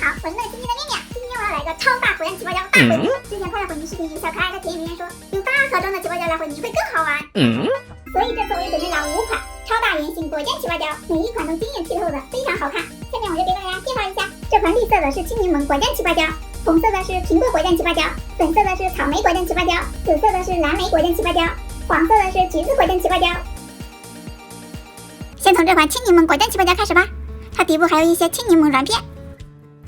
好，我是那个今天的面面。今天我要来个超大火焰起爆胶大回顾。之前拍的混凝视频，有小可爱在评论里面说，用大盒装的起爆胶来混凝会更好玩。所以这次我又准备了5款超大圆形果酱起爆胶，每一款都惊艳剔透的，非常好看。下面我就给大家介绍一下，这款绿色的是青柠檬果酱起爆胶，红色的是苹果果酱起爆胶，粉色的是草莓果酱起爆胶，紫色的是蓝莓果酱起爆胶，黄色的是橘子果酱起爆胶。先从这款青柠檬果酱起爆胶开始吧，它底部还有一些青柠檬软片，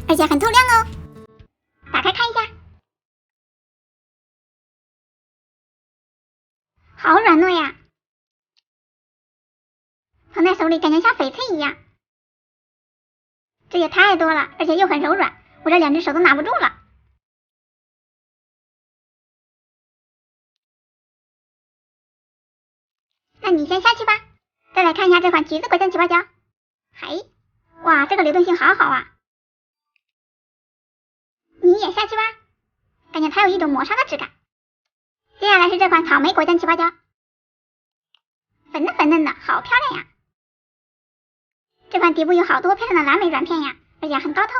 而且很透亮哦。打开看一下，好软糯呀，捧在手里感觉像翡翠一样。这也太多了，而且又很柔软，我这2只手都拿不住了。那你先下去吧。再来看一下这款橘子果酱起爆胶，嘿，哇，这个流动性好好啊。你也下去吧，感觉它有一种磨砂的质感。接下来是这款草莓果酱起爆胶，粉嫩粉嫩的，好漂亮呀。这款底部有好多漂亮的蓝莓软片呀，而且很高透。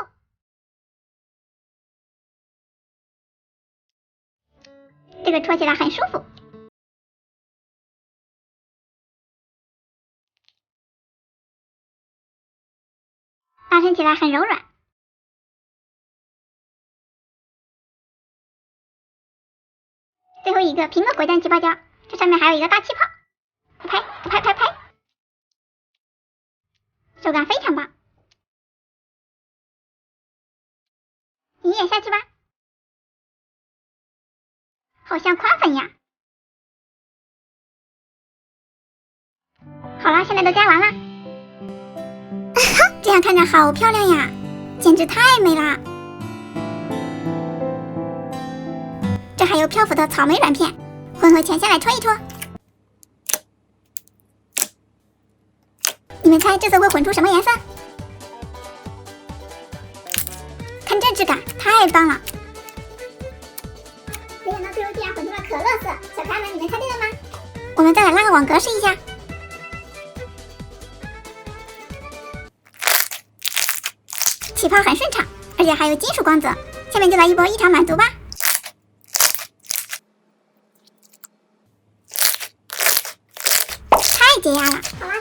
这个戳起来很舒服。拉伸起来很柔软。最后一个苹果果酱起爆胶，这上面还有一个大气泡，拍拍拍拍拍，手感非常棒。你也下去吧，好像宽粉呀。好了，现在都加完了。这样看着好漂亮呀，简直太美了。这还有漂浮的草莓软片，混合前下来搓一搓。你们猜这次会混出什么颜色？看这质感，太棒了！没想到最后竟然混出了可乐色，小可爱们，你们猜对了吗？我们再来拉个网格试一下。起泡很顺畅，而且还有金属光泽。下面就来一波异常满足吧。太解压了！好啦，